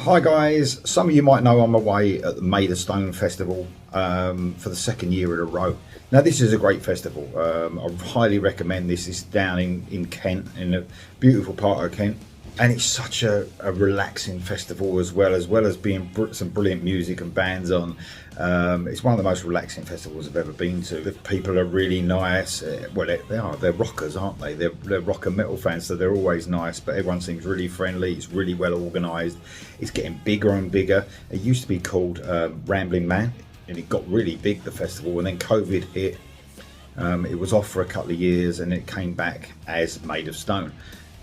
Hi guys, some of you might know I'm away at the Maid of Stone Festival for the second year in a row. Now this is a great festival. I highly recommend this. It's down in Kent, in a beautiful part of Kent, and it's such a relaxing festival as well as being some brilliant music and bands on. It's one of the most relaxing festivals I've ever been to. The people are really nice. Well, they're rockers, aren't they? They're rock and metal fans, so they're always nice, but everyone seems really friendly. It's really well organised. It's getting bigger and bigger. It used to be called Rambling Man, and it got really big, the festival, and then COVID hit. It was off for a couple of years and it came back as Maid of Stone,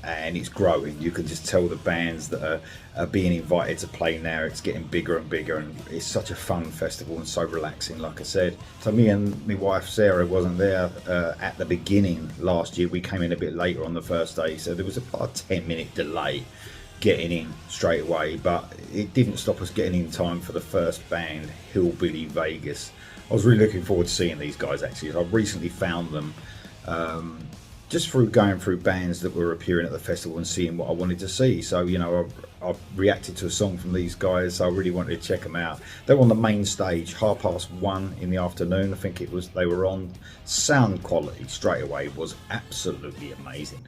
and it's growing. You can just tell the bands that are being invited to play now. It's getting bigger and bigger, and it's such a fun festival and so relaxing, like I said. So me and my wife Sarah wasn't there at the beginning last year. We came in a bit later on the first day, so there was about a 10-minute delay getting in straight away, but it didn't stop us getting in time for the first band, Hillbilly Vegas. I was really looking forward to seeing these guys actually. I recently found them just through going through bands that were appearing at the festival and seeing what I wanted to see. So, you know, I reacted to a song from these guys, so I really wanted to check them out. They were on the main stage 1:30 in the afternoon, I think it was. They were on. Sound quality straight away was absolutely amazing.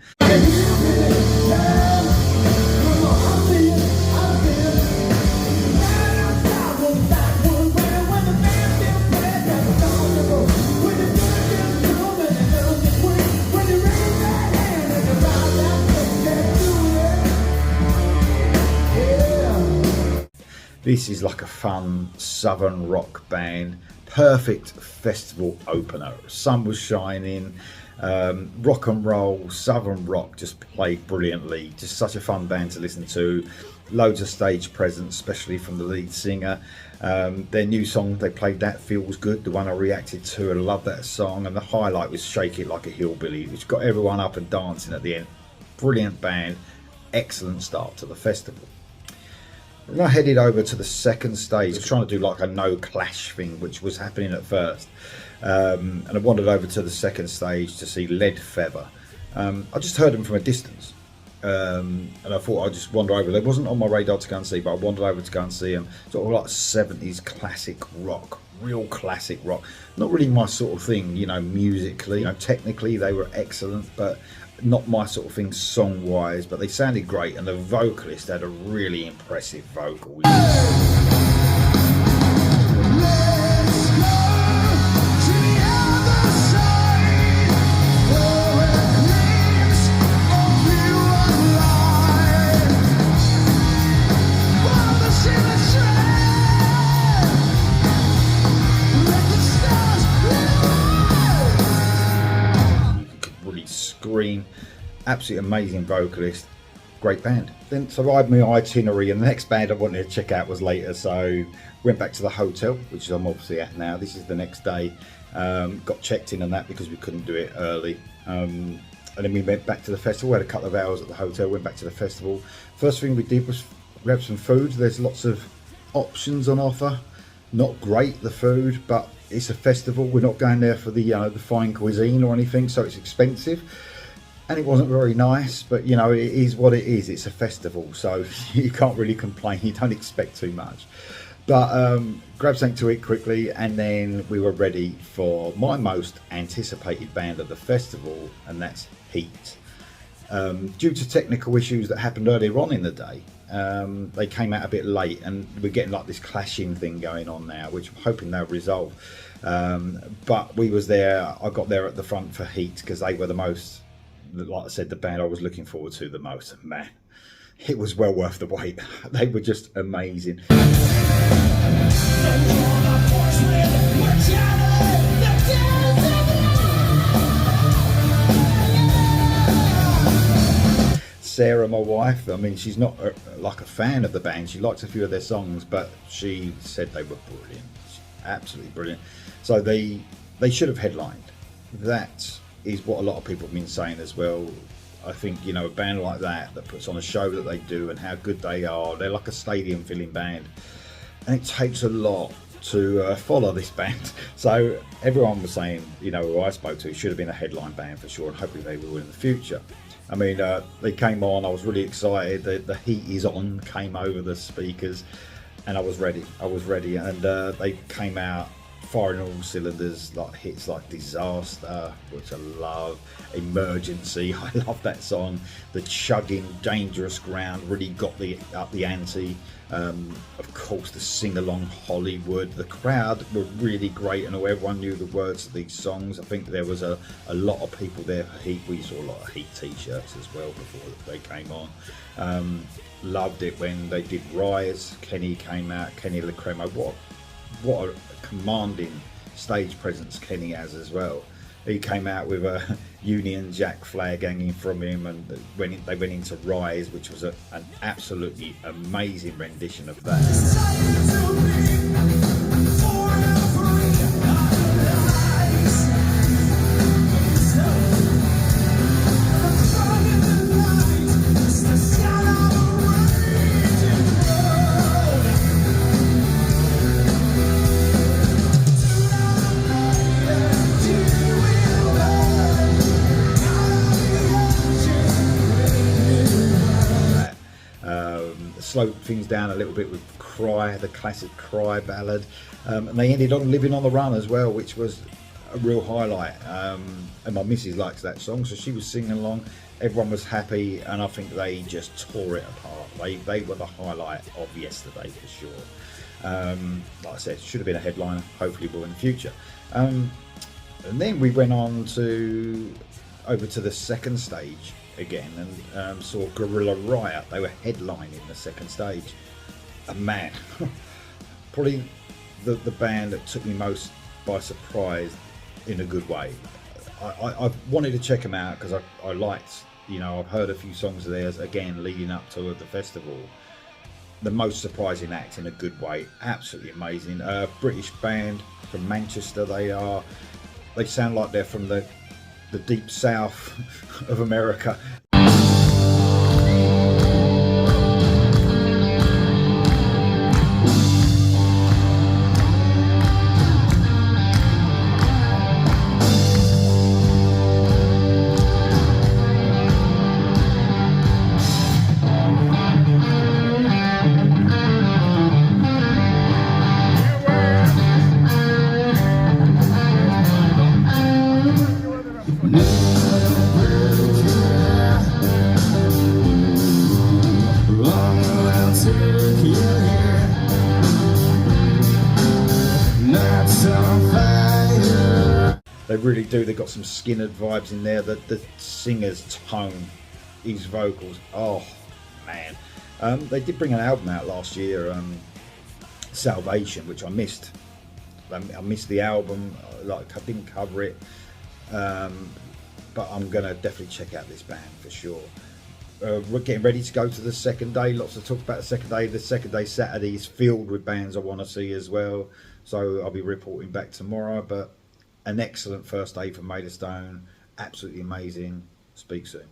This is like a fun southern rock band, perfect festival opener. Sun was shining, rock and roll, southern rock just played brilliantly. Just such a fun band to listen to. Loads of stage presence, especially from the lead singer. Their new song, they played That Feels Good, the one I reacted to. I love that song, and the highlight was Shake It Like a Hillbilly, which got everyone up and dancing at the end. Brilliant band, excellent start to the festival. And I headed over to the second stage. I was trying to do like a no clash thing, which was happening at first. And I wandered over to the second stage to see Lead Feather. I just heard them from a distance. And I thought I'd just wander over. They wasn't on my radar to go and see, but I wandered over to go and see them. Sort of like 70s classic rock, real classic rock. Not really my sort of thing, you know, musically. You know, technically they were excellent, but not my sort of thing song wise, but they sounded great, and the vocalist had a really impressive vocal. Absolutely amazing vocalist, great band. Then so I had my itinerary, and the next band I wanted to check out was later, so went back to the hotel, which I'm obviously at now. This is the next day. Got checked in on that because we couldn't do it early, and then we went back to the festival. We had a couple of hours at the hotel, went back to the festival. First thing we did was grab some food. There's lots of options on offer. Not great, the food, but it's a festival. We're not going there for the fine cuisine or anything, so it's expensive. And it wasn't very nice, but you know, it is what it is. It's a festival, so you can't really complain. You don't expect too much. But grabbed something to eat quickly, and then we were ready for my most anticipated band of the festival, and that's Heat. Due to technical issues that happened earlier on in the day, they came out a bit late, and we're getting like this clashing thing going on now, which I'm hoping they'll resolve. But we was there. I got there at the front for Heat because they were the most, like I said, the band I was looking forward to the most. Man, it was well worth the wait. They were just amazing. Sarah, my wife, I mean, she's not like a fan of the band. She likes a few of their songs, but she said they were brilliant, absolutely brilliant. So they should have headlined. That is what a lot of people have been saying as well. I think, you know, a band like that puts on a show that they do and how good they are, they're like a stadium filling band, and it takes a lot to follow this band. So everyone was saying, you know, who I spoke to, should have been a headline band for sure, and hopefully they will in the future. I mean, they came on. I was really excited. The Heat Is On came over the speakers, and I was ready. I was ready, and they came out firing all cylinders, like hits like Disaster, which I love, Emergency. I love that song. The Chugging, Dangerous Ground really got up the ante. Of course, the sing-along Hollywood. The crowd were really great, and everyone knew the words to these songs. I think there was a lot of people there for Heat. We saw a lot of Heat t-shirts as well before they came on. Loved it when they did Rise. Kenny came out, Kenny Lacremo. What a commanding stage presence Kenny has as well. He came out with a Union Jack flag hanging from him, and they went into Rise, which was an absolutely amazing rendition of that. Slowed things down a little bit with Cry, the classic Cry ballad, and they ended on Living on the Run as well, which was a real highlight. And my missus likes that song, so she was singing along. Everyone was happy, and I think they just tore it apart. They were the highlight of yesterday for sure. Like I said, should have been a headliner, hopefully will in the future. And then we went on over to the second stage again, and saw Gorilla Riot. They were headlining the second stage, and man, probably the band that took me most by surprise in a good way. I wanted to check them out because I liked, I've heard a few songs of theirs again leading up to the festival. The most surprising act in a good way, absolutely amazing. British band from Manchester. They sound like they're from the deep south of America. They really do. They've got some Skinner vibes in there. The singer's tone, his vocals. Oh man, they did bring an album out last year, Salvation, which I missed. I missed the album. Like I didn't cover it, but I'm gonna definitely check out this band for sure. We're getting ready to go to the second day. Lots to talk about the second day. The second day, Saturday, is filled with bands I want to see as well. So I'll be reporting back tomorrow. But an excellent first day for Maid of Stone. Absolutely amazing. Speak soon.